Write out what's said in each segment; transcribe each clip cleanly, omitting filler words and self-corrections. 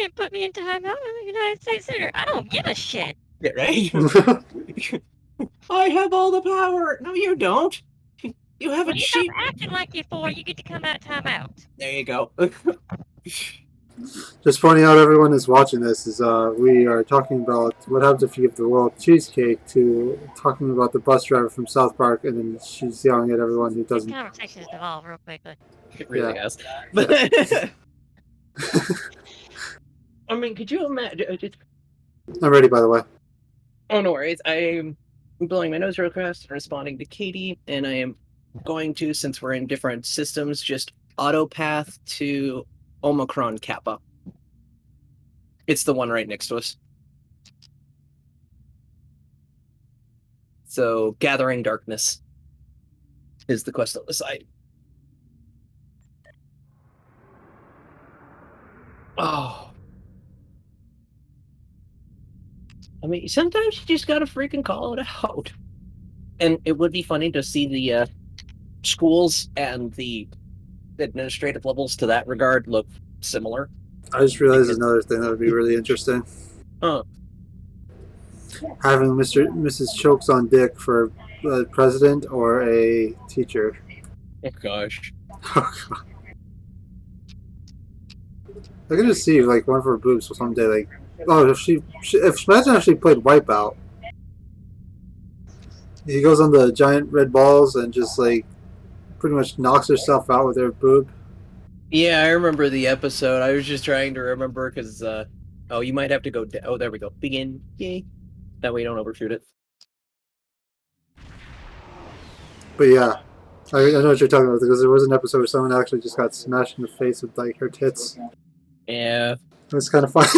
didn't put me in timeout in the United States Senator. I don't give a shit. Yeah, right? I have all the power. No, you don't. You have Well, a you stop cheap. acting like you four. You get to come out timeout. There you go. Just pointing out, everyone who's watching this is we are talking about what happens if you give the world cheesecake to talking about the bus driver from South Park, and then she's yelling at everyone who This doesn't. conversation has devolved real quickly. It really Yeah. has. But I mean, could you imagine? I'm ready, by the way. Oh, no worries. I'm blowing my nose real fast and responding to Katie, and I am going to, since we're in different systems, just auto path to Omicron Kappa. It's the one right next to us. So, Gathering Darkness is the quest on the side. Oh. I mean, sometimes you just gotta freaking call it out. And it would be funny to see the schools and the administrative levels to that regard look similar. I just realized another thing that would be really interesting. Huh. Having Mrs. Chokes on Dick for president or a teacher. Oh, gosh. Oh, God. I can just see like one of her boobs someday. Like, oh, if imagine if she played Wipeout. He goes on the giant red balls and just like pretty much knocks herself out with her boob. Yeah, I remember the episode. I was just trying to remember because, oh, you might have to go. Oh, there we go. Begin. Yay. That way you don't overshoot it. But yeah, I know what you're talking about because there was an episode where someone actually just got smashed in the face with like her tits. Yeah. It was kind of funny.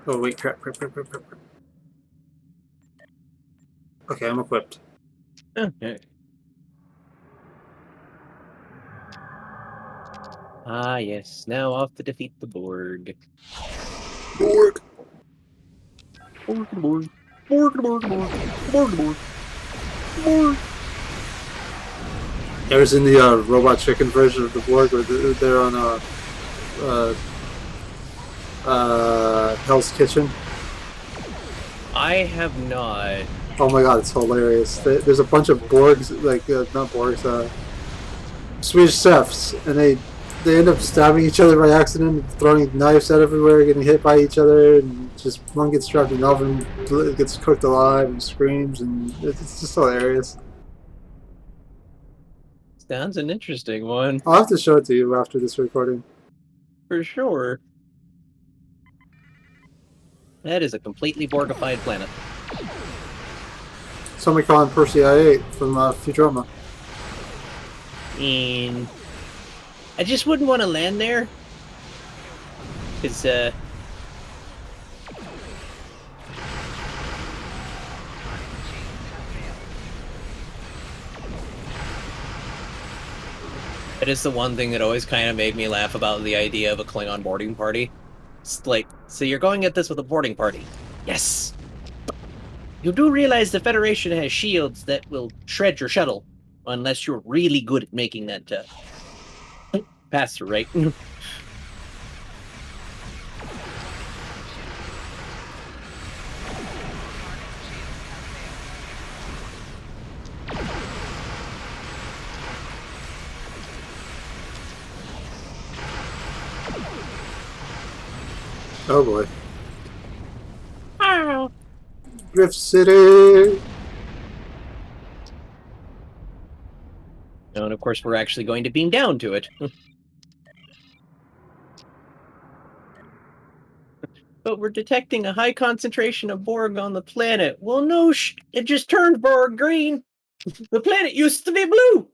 Oh wait, crap. Okay, I'm equipped. Okay. Ah, yes. Now off to defeat the Borg. Borg. Borg. Ever seen the Robot Chicken version of the Borg where they're on Hell's Kitchen? I have not. Oh my god, it's hilarious. There's a bunch of Borgs, like, not Borgs, Swedish chefs, and they end up stabbing each other by accident, throwing knives out everywhere, getting hit by each other, and just one gets trapped in an oven, gets cooked alive, and screams, and it's just hilarious. Sounds an interesting one. I'll have to show it to you after this recording. For sure. That is a completely Borgified planet. Somebody call him Percy I-8 from Futurama. And I just wouldn't want to land there. Because, it is the one thing that always kind of made me laugh about the idea of a Klingon boarding party. It's like, so you're going at this with a boarding party. Yes! You do realize the Federation has shields that will shred your shuttle, unless you're really good at making that pass-through, right? Oh boy. Ow. Drift City! And of course, we're actually going to beam down to it. But we're detecting a high concentration of Borg on the planet. Well, no, it just turned Borg green. The planet used to be blue.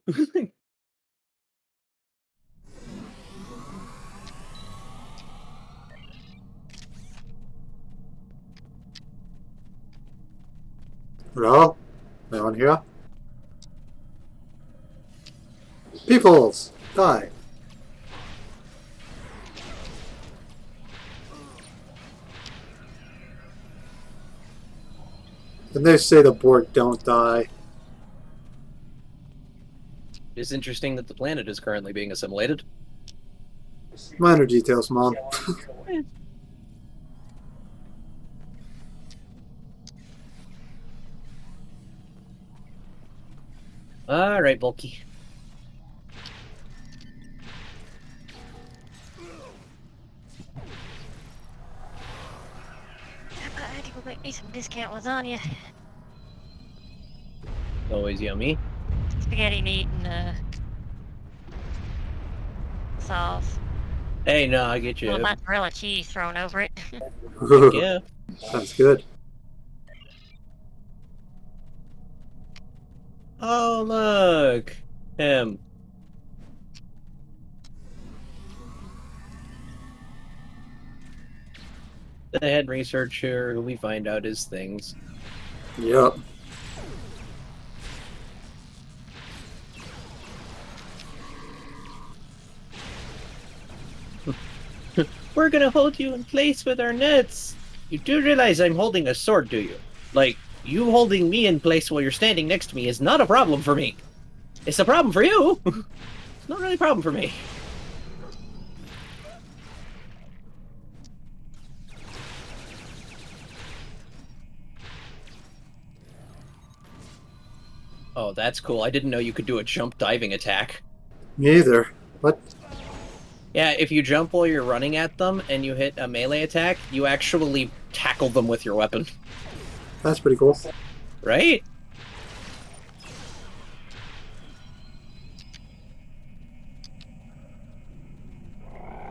Hello? Anyone here? Peoples! Die! And they say the Borg don't die. It's interesting that the planet is currently being assimilated. Minor details, Mom. Alright, Bulky. I had to go make me some discount lasagna. Always yummy. Spaghetti meat and sauce. Hey, no, I get you. Little mozzarella cheese thrown over it. Yeah. Sounds good. Oh, look! Him. The head researcher who we find out his things. Yep. We're gonna hold you in place with our nets. You do realize I'm holding a sword, do you? Like, you holding me in place while you're standing next to me is not a problem for me. It's a problem for you. It's not really a problem for me. Oh, that's cool. I didn't know you could do a jump diving attack. Me either. What? Yeah, if you jump while you're running at them and you hit a melee attack, you actually tackle them with your weapon. That's pretty cool. Right?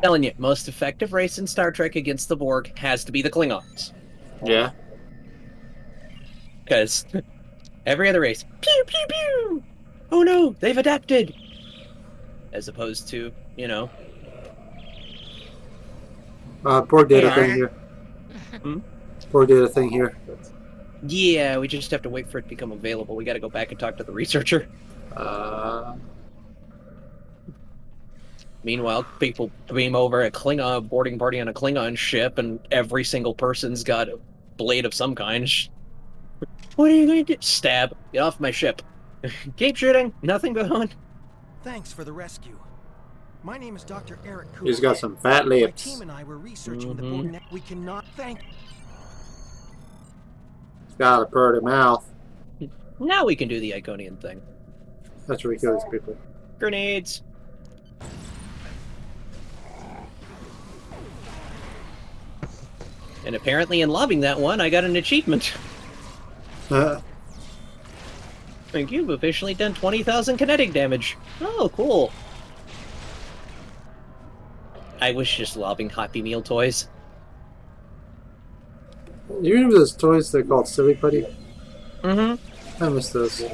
Telling you, most effective race in Star Trek against the Borg has to be the Klingons. Yeah. Because every other race, pew pew pew! Oh no, they've adapted! As opposed to, you know... Borg data Yeah. thing here. Hmm? Borg data thing here. Yeah, we just have to wait for it to become available. We gotta go back and talk to the researcher. Meanwhile, people beam over a Klingon boarding party on a Klingon ship, and every single person's got a blade of some kind. What are you going to do? Stab. Get off my ship. Keep shooting. Nothing going on. Thanks for the rescue. My name is Dr. Eric Cooper. He's got some fat My lips. team and I were researching the Mhm. Borg net. We cannot thank. He's got a pretty mouth. Now we can do the Iconian thing. That's where he kills people. Grenades. And apparently in lobbing that one, I got an achievement. I think you've officially done 20,000 kinetic damage. Oh, cool. I was just lobbing Happy Meal toys. You remember those toys they're called Silly Putty? Mm-hmm. I miss those.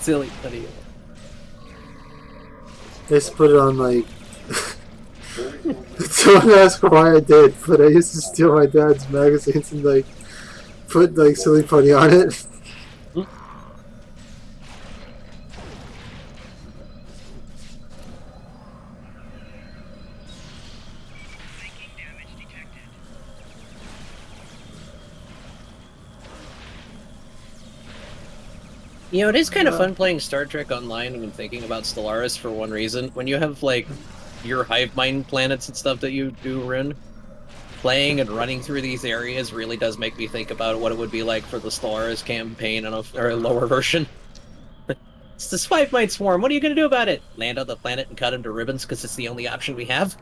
Silly putty. I used to put it on like. Don't ask why I did, but I used to steal my dad's magazines and like put like Silly Putty on it. You know, it is kind of fun playing Star Trek Online when thinking about Stellaris for one reason. When you have, like, your hive mind planets and stuff that you do run, playing and running through these areas really does make me think about what it would be like for the Stellaris campaign on a lower version. It's this hive mind swarm, what are you going to do about it? Land on the planet and cut them to ribbons because it's the only option we have?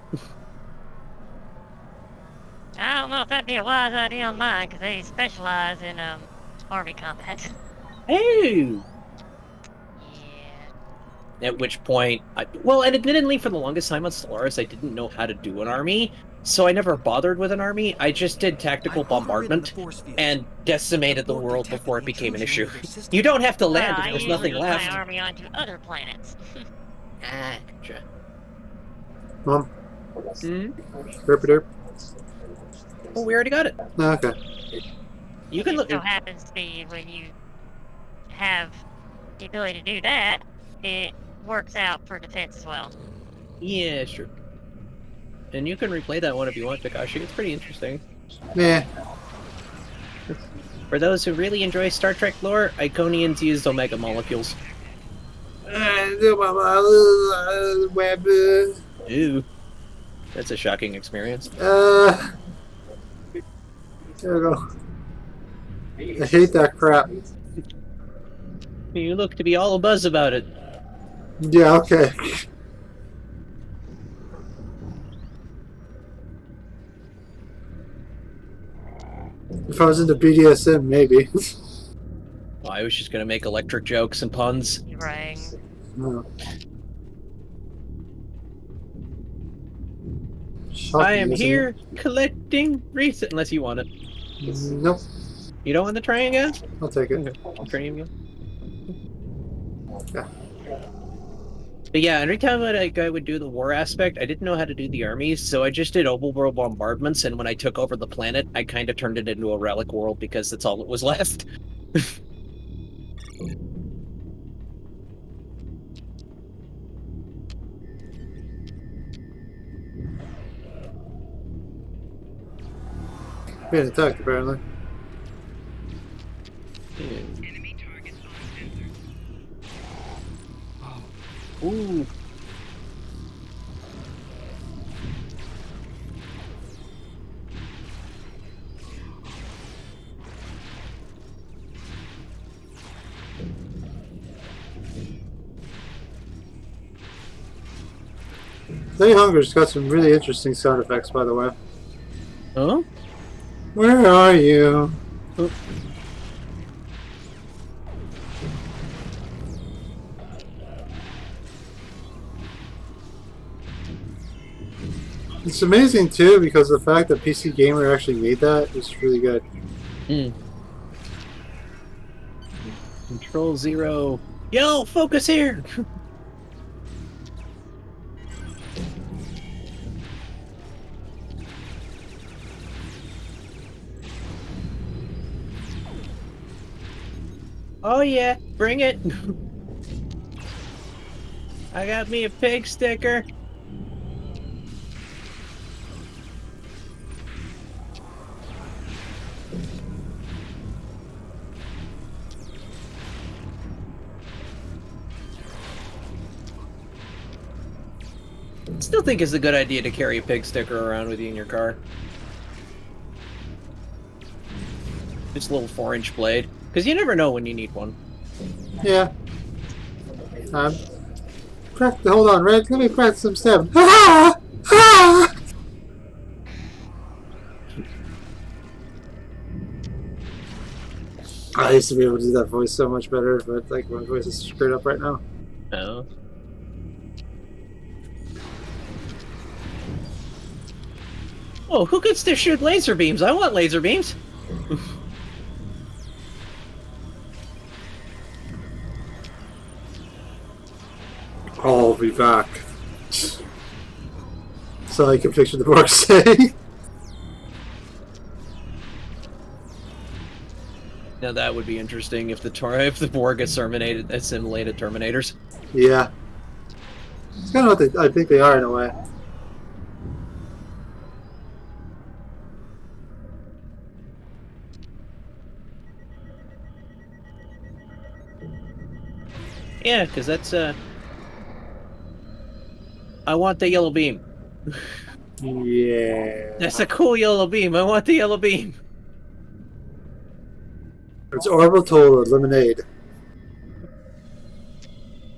I don't know if that'd be a wise idea on mine, because they specialize in army combat. Oh! Yeah. At which point, well, and admittedly, for the longest time on Stellaris, I didn't know how to do an army, so I never bothered with an army. I just did tactical bombardment and decimated the world before it became an issue. You don't have to land if there's nothing I left. usually my army onto other planets. Ah, gotcha. Mom, Hmm? derp derp. Well, we already got it. No, okay. You can It look. so happens to be when you have the ability to do that, it works out for defense as well. Yeah, sure. And you can replay that one if you want, Takashi. It's pretty interesting. Meh. For those who really enjoy Star Trek lore, Iconians used Omega molecules. Web. Ew. That's a shocking experience. There we go. I hate that crap. You look to be all abuzz about it. Yeah, okay. If I was into BDSM, maybe. Well, I was just gonna make electric jokes and puns. Right. No. I Shocking, am isn't here collecting research. Unless you want it. it? Nope. You don't want the train again? I'll take it. Okay. I'll train you. Yeah. But yeah, every time I would do the war aspect, I didn't know how to do the armies, so I just did overworld bombardments, and when I took over the planet, I kind of turned it into a relic world because that's all that was left. Being attacked, apparently. Ooh. Day Hunger's got some really interesting sound effects, by the way. Huh? Where are you? Oh. It's amazing too because the fact that PC Gamer actually made that is really good. Control Zero. Yo, focus here! Oh yeah, bring it! I got me a pig sticker. Still think it's a good idea to carry a pig sticker around with you in your car. Just a little 4-inch blade. Because you never know when you need one. Yeah. Hold on, Red. Let me practice some stab. Ah! Ah! I used to be able to do that voice so much better, but like my voice is screwed up right now. Oh. Oh, who gets to shoot laser beams? I want laser beams. I'll be back. So I can picture the Borg saying. Now that would be interesting if the Borg assimilated Terminators. Yeah. It's kind of what I think they are in a way. Yeah, because that's I want the yellow beam. Yeah. That's a cool yellow beam. I want the yellow beam. It's orbital lemonade.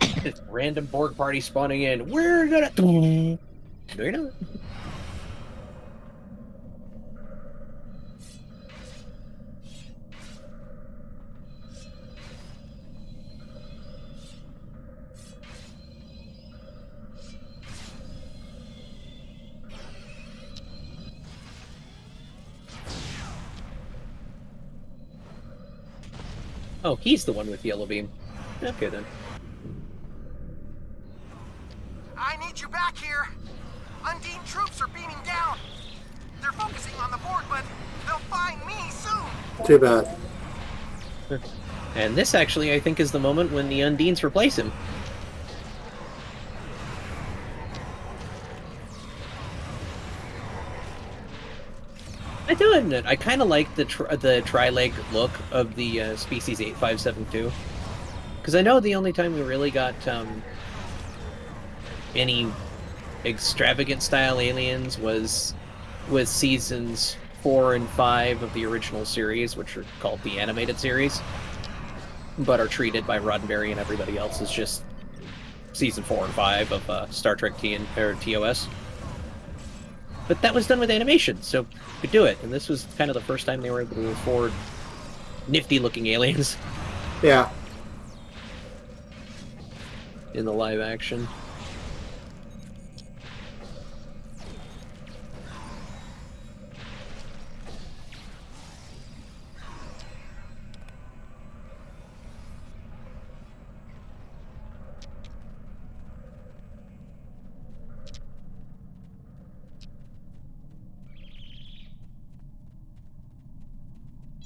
It's random Borg party spawning in. We're gonna. Do you know? Oh, he's the one with yellow beam. Okay then. I need you back here. Undine troops are beaming down. They're focusing on the board, but they'll find me soon. Too bad. And this actually, I think, is the moment when the Undines replace him. I do admit, I kind of like the tri-leg look of the Species 8572. Because I know the only time we really got any extravagant style aliens was with seasons 4 and 5 of the original series, which are called the animated series, but are treated by Roddenberry and everybody else as just season 4 and 5 of Star Trek TOS. But that was done with animation, so you could do it. And this was kind of the first time they were able to afford nifty-looking aliens. Yeah. In the live action.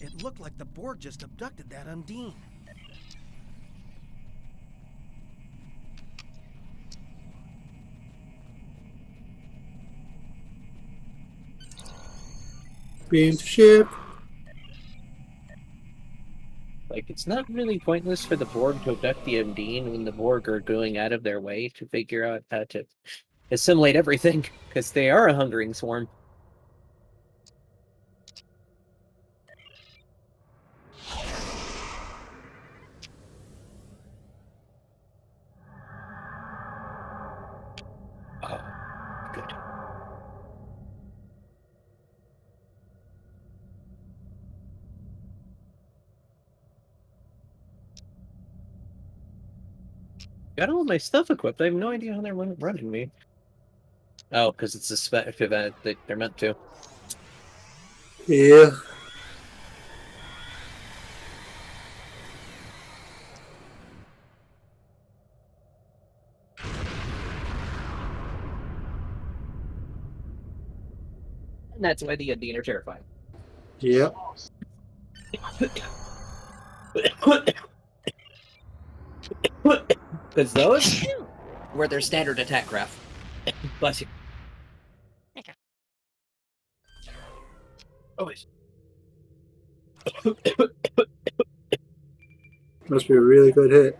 It looked like the Borg just abducted that Undine. Beam to ship. Like, it's not really pointless for the Borg to abduct the Undine when the Borg are going out of their way to figure out how to assimilate everything, because they are a hungering swarm. Oh, good. Got all my stuff equipped. I have no idea how they're running me. Oh, because it's a spec event that they're meant to. Yeah. And that's why the Undine are terrifying. Yep. Because those were their standard attack craft. Bless you. Okay. Always. Must be a really good hit.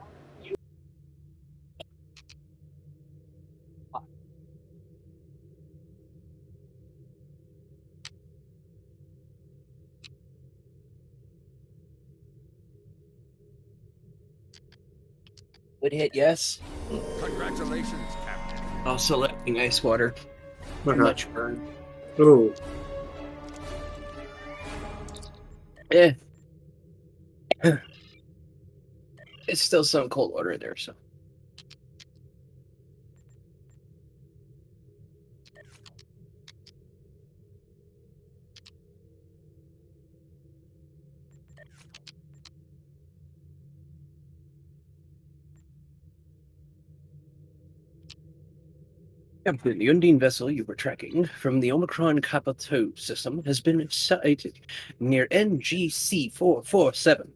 Good hit, yes. Congratulations, Captain. Also letting ice water. Okay. Much burn. Ooh. Eh. It's still some cold water in there, so. Captain, the Undine vessel you were tracking from the Omicron Kappa 2 system has been sighted near NGC 447.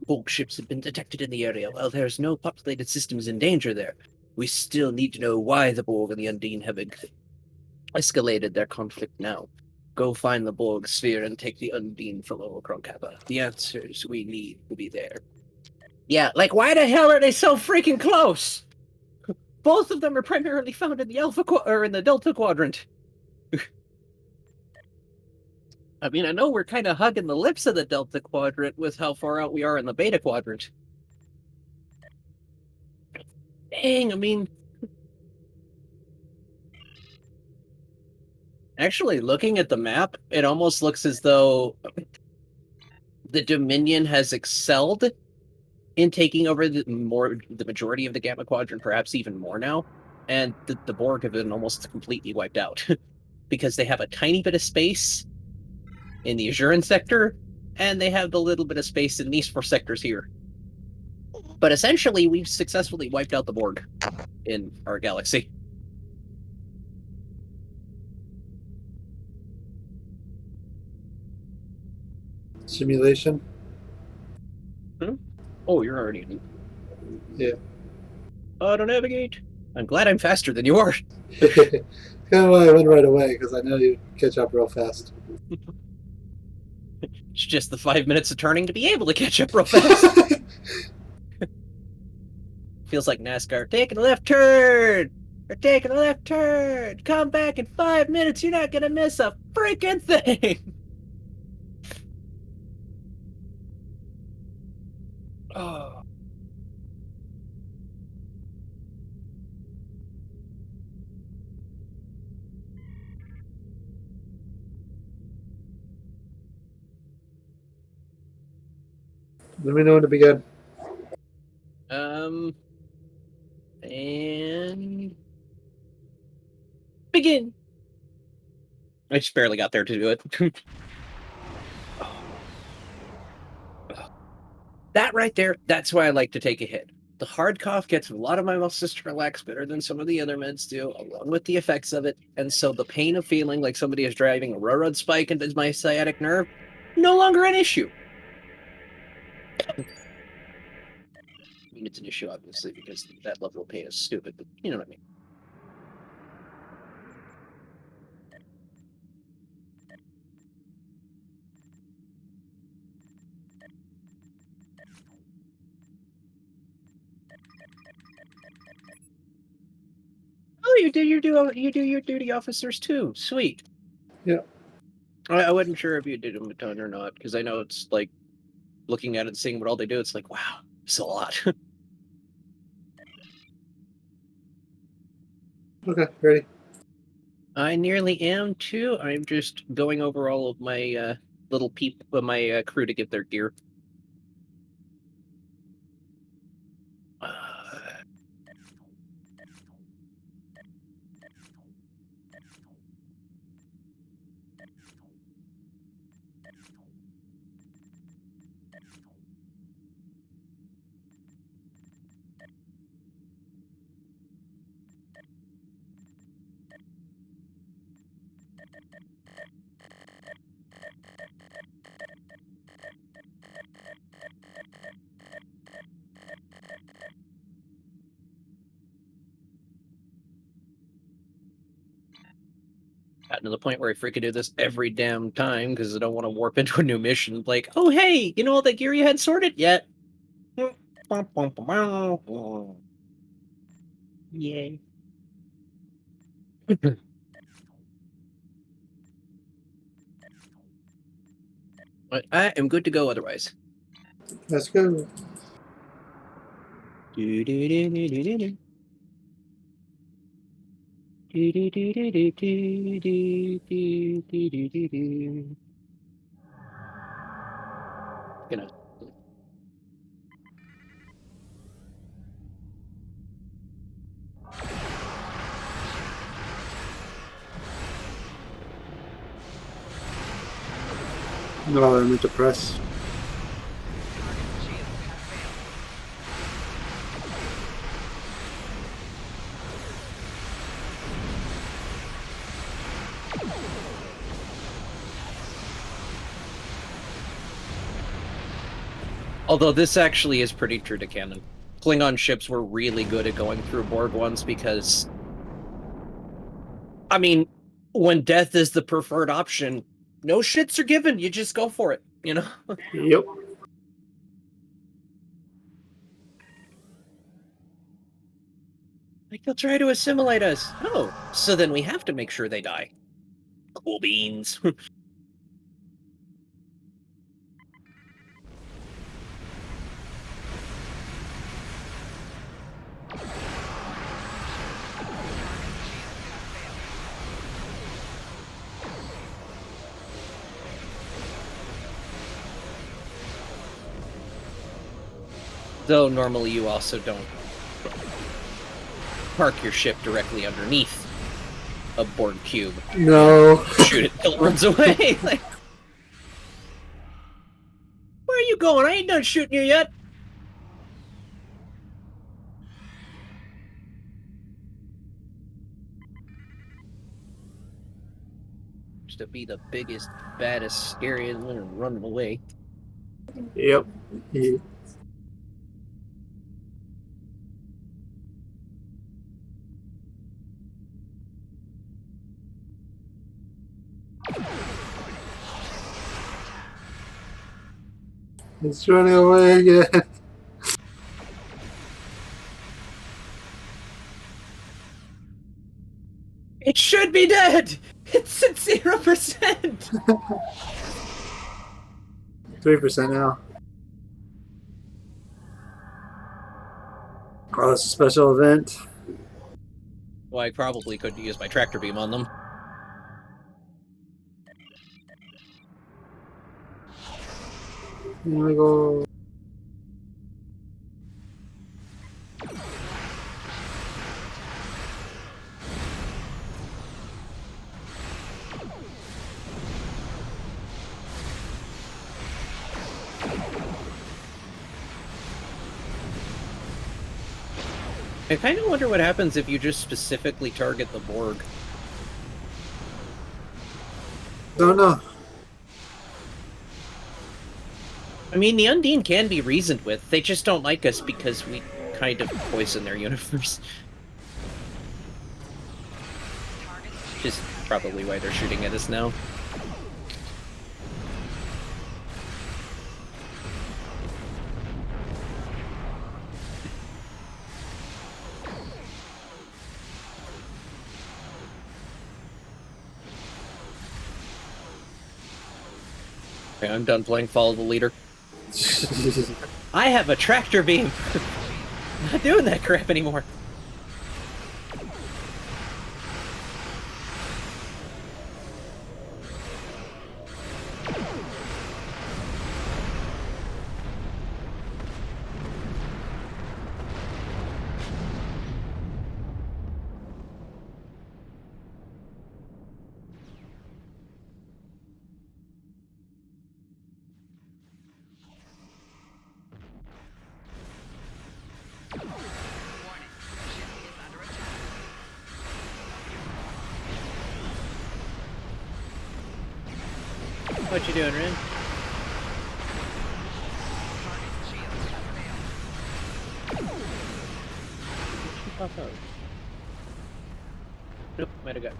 Borg ships have been detected in the area. While there's no populated systems in danger there, we still need to know why the Borg and the Undine have escalated their conflict now. Go find the Borg sphere and take the Undine from Omicron Kappa. The answers we need will be there. Yeah, like why the hell are they so freaking close? Both of them are primarily found in the in the Delta Quadrant. I mean, I know we're kind of hugging the lips of the Delta Quadrant with how far out we are in the Beta Quadrant. Dang, I mean... Actually, looking at the map, it almost looks as though the Dominion has excelled in taking over the majority of the Gamma Quadrant, perhaps even more now, and the Borg have been almost completely wiped out because they have a tiny bit of space in the Azuran sector, and they have the little bit of space in these 4 sectors here. But essentially, we've successfully wiped out the Borg in our galaxy. Simulation. Oh, you're already in. Yeah. Auto navigate. I'm glad I'm faster than you are. Kind of why I went right away, because I know you'd catch up real fast. It's just the 5 minutes of turning to be able to catch up real fast. feels like NASCAR. Taking a left turn! We're taking a left turn! Come back in 5 minutes, you're not gonna miss a freaking thing! Oh. Let me know when to begin. And begin. I just barely got there to do it. That right there, that's why I like to take a hit. The hard cough gets a lot of my muscles to relax better than some of the other meds do, along with the effects of it. And so the pain of feeling like somebody is driving a railroad spike into my sciatic nerve, no longer an issue. I mean, it's an issue, obviously, because that level of pain is stupid, but you know what I mean. Oh, you do your duty officers too. Sweet. Yeah. I wasn't sure if you did them a ton or not, because I know it's like looking at it and seeing what all they do, it's like, wow, it's a lot. Okay, ready. I nearly am too. I'm just going over all of my my crew to get their gear. Gotten to the point where I freaking do this every damn time because I don't want to warp into a new mission. Like, oh hey, you know all that gear you had sorted yet? Yay. But I am good to go otherwise. Let's go. Do-do-do-do-do-do. Do-do-do-do-do-do-do-do-do-do. Gonna. No, I meant to press. Although this actually is pretty true to canon. Klingon ships were really good at going through Borg ones because, I mean, when death is the preferred option, no shits are given. You just go for it, you know? Yep. Like, they'll try to assimilate us. Oh, so then we have to make sure they die. Cool beans. Though normally you also don't park your ship directly underneath a Borg cube. No. Shoot it till it runs away. Like, where are you going? I ain't done shooting you yet. Just to be the biggest, baddest, scariest one and run away. Yep. Yeah. It's running away again. It should be dead! It's at 0%! 3% now. Oh, it's a special event. Well, I probably could use my tractor beam on them. Here we go. I kind of wonder what happens if you just specifically target the Borg. Don't know. I mean, the Undine can be reasoned with. They just don't like us because we kind of poison their universe. Which is probably why they're shooting at us now. Okay, I'm done playing Follow the Leader. I have a tractor beam! I'm not doing that crap anymore. What you doing, Ren? Pop out. Nope, might have got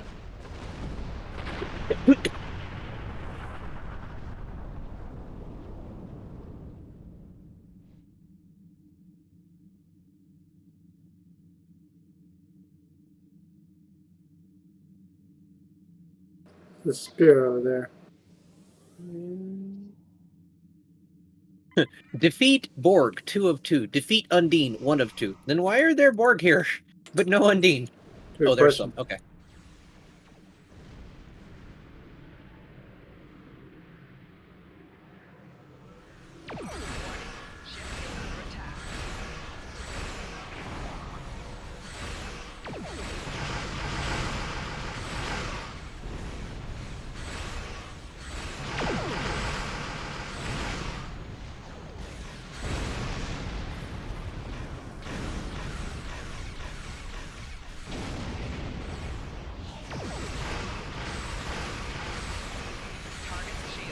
The spear over there. Defeat Borg, 2 of 2. Defeat Undine, 1 of 2. Then why are there Borg here, but no Undine? Good Oh, there's question. some. Okay.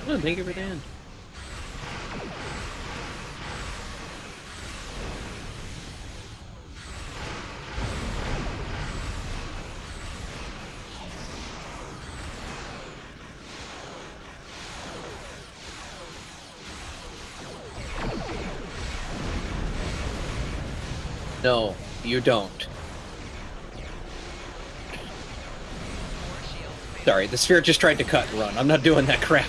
Oh, thank you for that. No, you don't. Sorry, the sphere just tried to cut and run. I'm not doing that crap.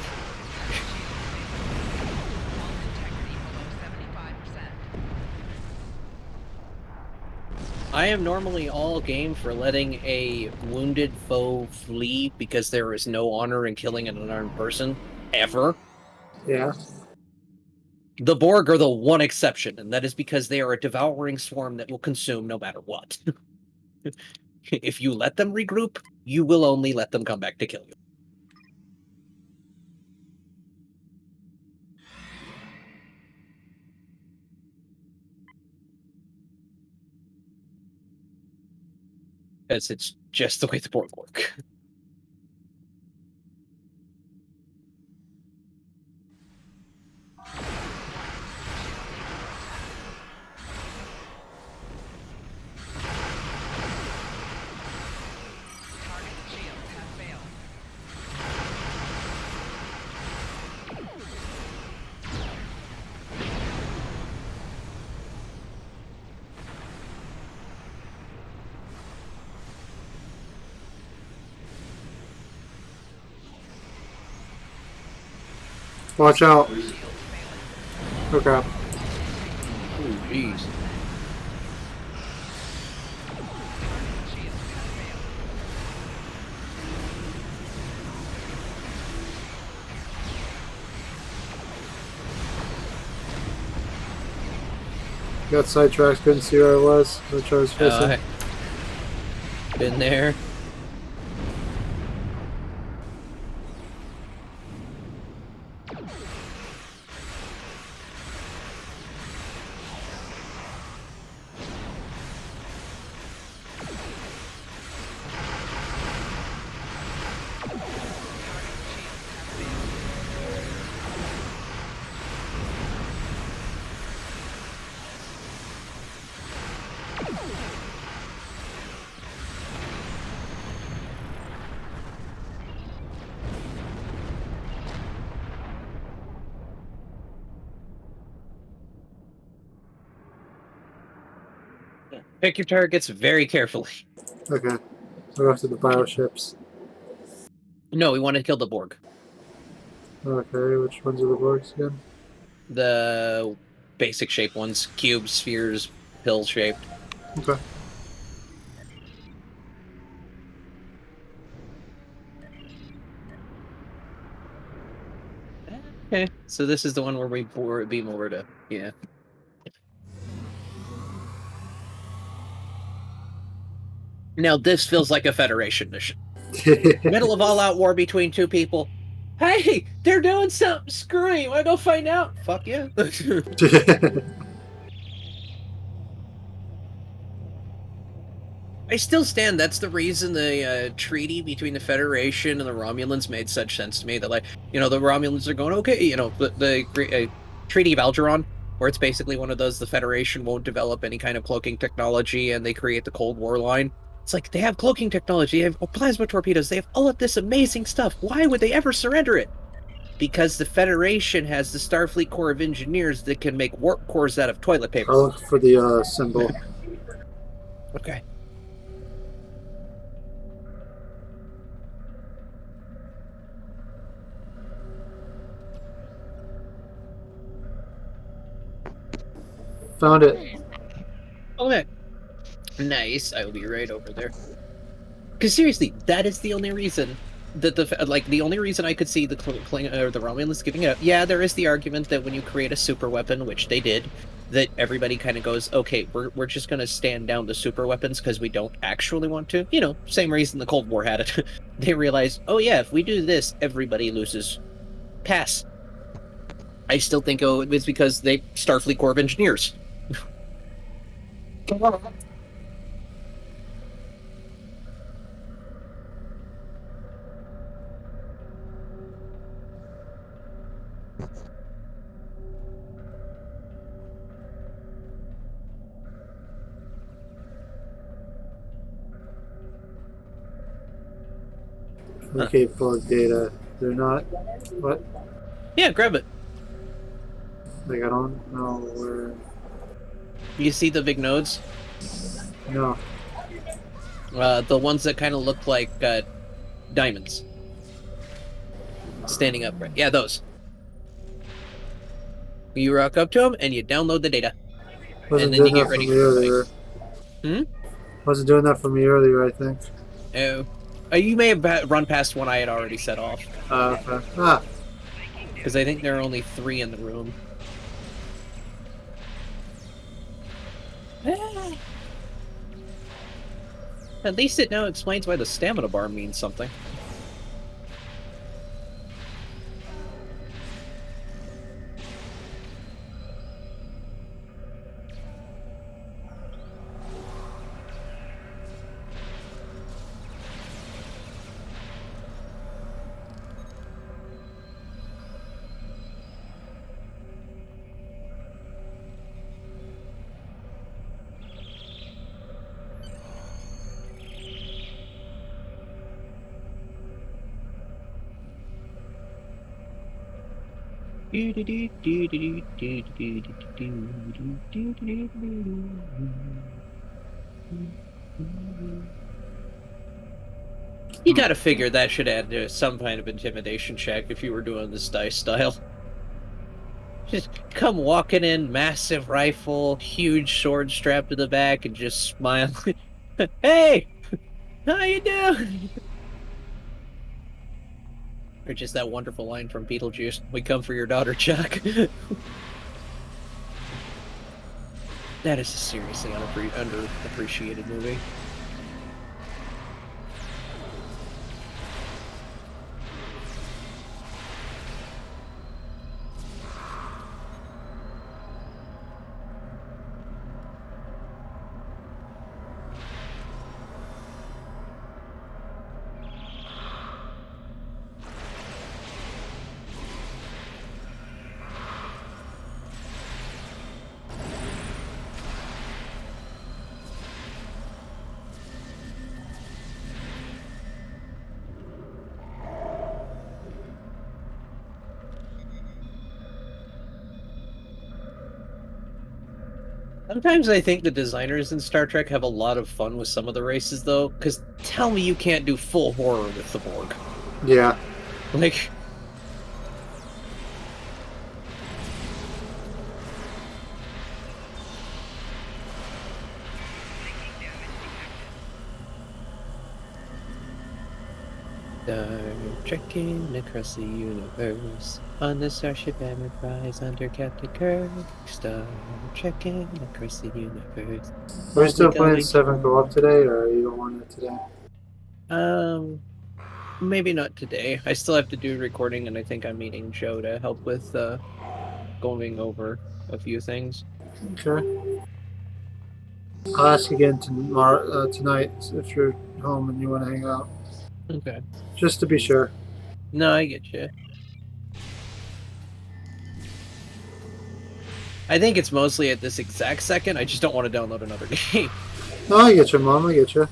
I am normally all game for letting a wounded foe flee because there is no honor in killing an unarmed person, ever. Yeah. The Borg are the one exception, and that is because they are a devouring swarm that will consume no matter what. If you let them regroup, you will only let them come back to kill you. Because it's just the way the Borg work. Watch out. Oh crap. Ooh, jeez. Got sidetracked, couldn't see where I was, which I was facing. Been there. Pick your targets very carefully. Okay. We're after the bioships. No, we want to kill the Borg. Okay, which ones are the Borgs again? The basic shape ones. Cubes, spheres, pill shaped. Okay. Okay, so this is the one where we beam over to, yeah. Now this feels like a Federation mission. Middle of all-out war between two people. Hey, they're doing something screwy. Wanna go find out? Fuck yeah. I still stand. That's the reason the treaty between the Federation and the Romulans made such sense to me. That, like, you know, the Romulans are going, okay, you know, the Treaty of Algeron, where it's basically one of those, the Federation won't develop any kind of cloaking technology, and they create the Cold War line. It's like, they have cloaking technology, they have plasma torpedoes, they have all of this amazing stuff. Why would they ever surrender it? Because the Federation has the Starfleet Corps of Engineers that can make warp cores out of toilet paper. I'll look for the symbol. Okay. Found it. Okay. Nice. I will be right over there. Because seriously, that is the only reason that the only reason I could see the Romulans giving it up. Yeah, there is the argument that when you create a super weapon, which they did, that everybody kind of goes, okay, we're just going to stand down the super weapons because we don't actually want to. You know, same reason the Cold War had it. They realized, oh yeah, if we do this, everybody loses. Pass. I still think it was because they Starfleet Corps of Engineers. Okay, plug data. They're not. What? Yeah, grab it. Like, I don't know where. You see the big nodes? No. The ones that kind of look like diamonds. Standing upright. Yeah, those. You rock up to them and you download the data. Wasn't And then you doing get that for ready me for the earlier. fight. Wasn't doing that for me earlier, I think. Oh. You may have run past one I had already set off. Okay. Ah. Because I think there are only 3 in the room. At least it now explains why the stamina bar means something. You gotta figure that should add to some kind of intimidation check if you were doing this dice style. Just come walking in, massive rifle, huge sword strapped to the back, and just smile. Hey, how you doing? Or just that wonderful line from Beetlejuice: "We come for your daughter, Chuck." That is a seriously underappreciated movie. Sometimes I think the designers in Star Trek have a lot of fun with some of the races, though, because tell me you can't do full horror with the Borg. Yeah. Like... Trekking across the universe on the Starship Enterprise under Captain Kirk. Star trekking across the universe. Are we still playing 7 co-op today, or you don't want it today? Maybe not today. I still have to do recording, and I think I'm meeting Joe to help with going over a few things. Okay. I'll ask again tomorrow, tonight if you're home and you want to hang out. Okay. Just to be sure. No, I get you. I think it's mostly at this exact second. I just don't want to download another game. No, I get you, Mom. I get you.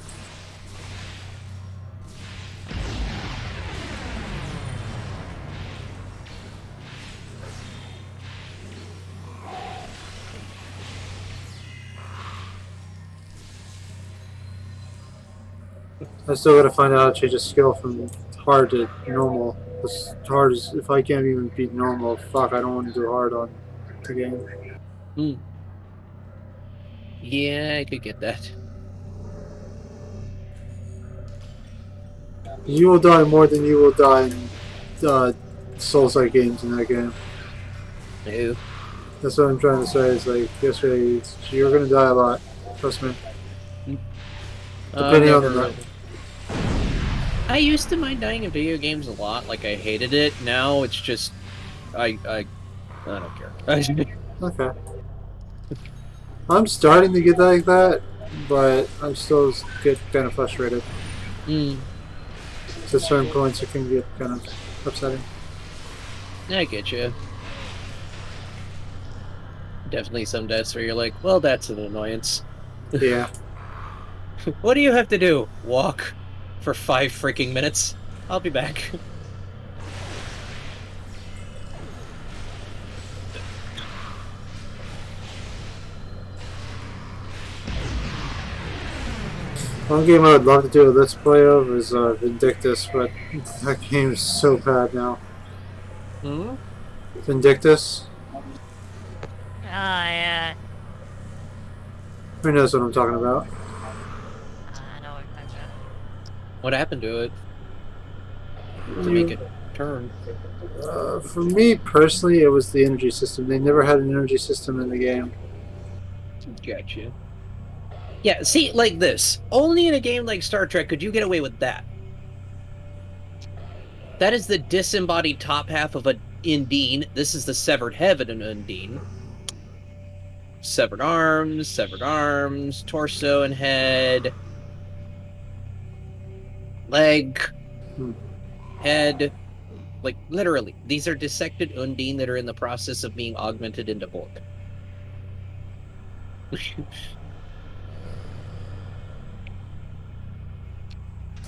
I still gotta find out how to change a skill from hard to normal. As hard as if I can't even beat normal, fuck, I don't want to do hard on the game. Yeah, I could get that. You will die more than you will die in Souls-like games in that game. Ew. That's what I'm trying to say. Is like yesterday, you're gonna die a lot. Trust me. Depending on the I used to mind dying in video games a lot. Like I hated it. Now it's just I don't care. Okay. I'm starting to get like that, but I'm still get kind of frustrated. At certain points, it can get kind of upsetting. I get you. Definitely some deaths where you're like, well, that's an annoyance. Yeah. What do you have to do? Walk for 5 freaking minutes? I'll be back. One game I would love to do a Let's Play of is Vindictus, but that game is so bad now. Hmm? Vindictus? Yeah. Who knows what I'm talking about? I know what you're talking about. What happened to it? To make it turn. For me personally, it was the energy system. They never had an energy system in the game. Gotcha. Yeah, see, like this. Only in a game like Star Trek could you get away with that. That is the disembodied top half of an Undine. This is the severed head of an Undine. Severed arms, torso and head. Leg. Head. Like, literally. These are dissected Undine that are in the process of being augmented into Borg.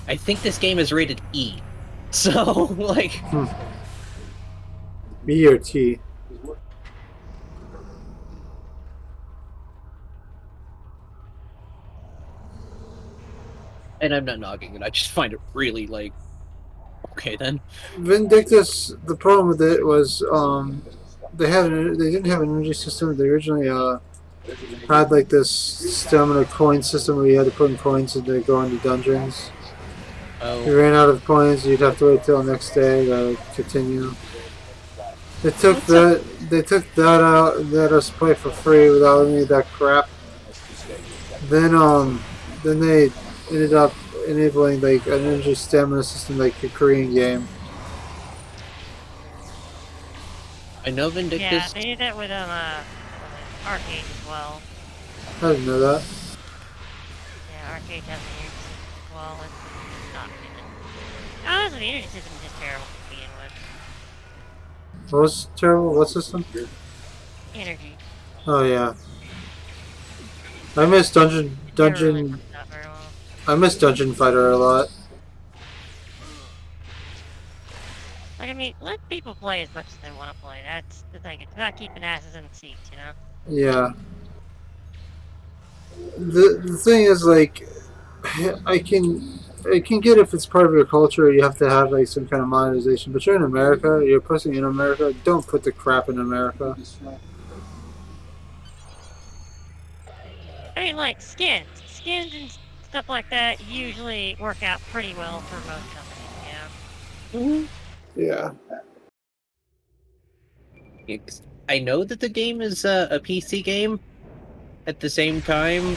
I think this game is rated E. So, like... E or T? And I'm not knocking it, I just find it really, like... Okay, then. Vindictus, the problem with it was they didn't have an energy system. They originally had like this stamina coin system where you had to put in coins and they go into dungeons. If you Oh, ran out of coins, you'd have to wait till the next day to continue. They took What's up? that out and let us play for free without any of that crap. Then they ended up enabling like an energy stamina system like a Korean game. I know Yeah, Vindictus. they did that with arcade as well. I didn't know that. Yeah, arcade has an energy system as well. It's not good. Honestly, the energy system is just terrible to begin with. What was terrible? What system? Energy. Oh yeah. I miss Never really worked out very well. I miss Dungeon Fighter a lot. Like, I mean, let people play as much as they want to play. That's the thing. It's not keeping asses in the seats, you know? Yeah. The thing is like I can get if it's part of your culture you have to have like some kind of monetization, but you're in America, you're pushing in America, don't put the crap in America. I mean, like, skins. Skins and stuff like that usually work out pretty well for most companies, you know? Yeah. I know that the game is a PC game. At the same time,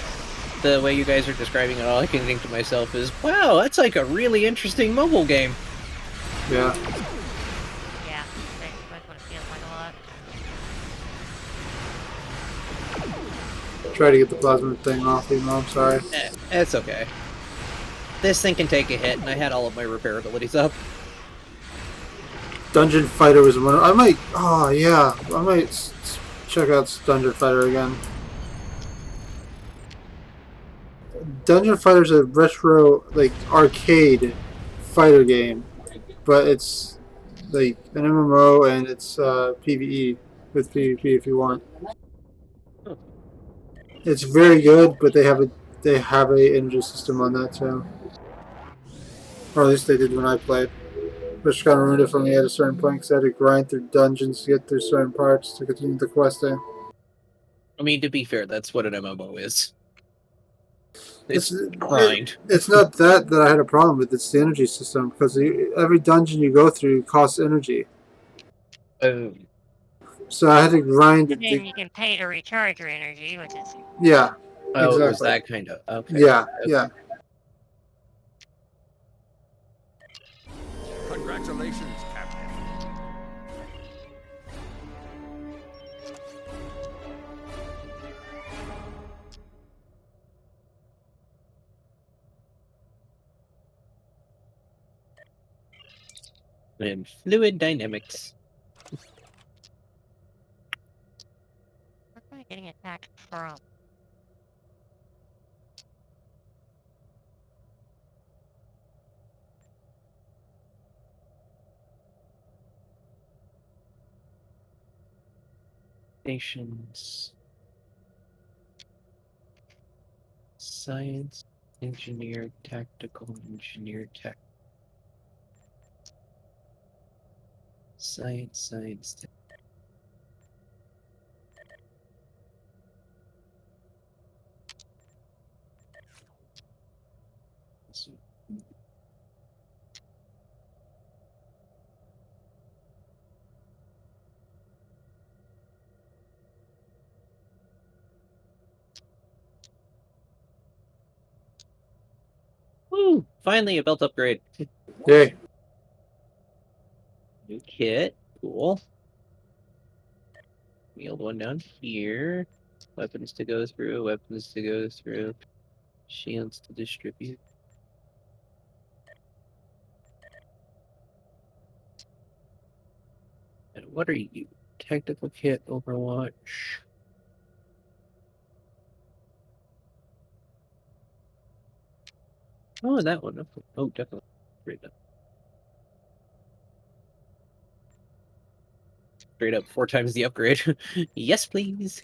the way you guys are describing it, all I can think to myself is, wow, that's like a really interesting mobile game. Yeah. Yeah, that's what it feels like a lot. Try to get the plasma thing off you, I'm sorry. It's okay. This thing can take a hit, and I had all of my repair abilities up. Dungeon Fighter was one. I might check out Dungeon Fighter again. Dungeon Fighter's a retro, like, arcade fighter game, but it's like an MMO and it's PvE with PvP if you want. It's very good, but they have a energy system on that too, or at least they did when I played. Which kind of ruined it for me at a certain point because I had to grind through dungeons to get through certain parts to continue the questing. I mean, to be fair, that's what an MMO is. It's It's grind. It's not that I had a problem with. It's the energy system because every dungeon you go through costs energy. Oh, So I had to grind And it. then you can pay to recharge your energy, which is... Yeah. it was Exactly. that kind of... Okay. Yeah. Okay. Yeah. Congratulations, Captain. And fluid dynamics. Where am I getting attacked from? Stations. Science, engineer, tactical, engineer, tech. Science. Woo! Finally, a belt upgrade. Yay. New kit. Cool. Wheeled one down here. Weapons to go through. Shields to distribute. And what are you? Technical kit, Overwatch. Oh, that one. Oh, definitely. Straight up. Straight up 4 times the upgrade. Yes, please.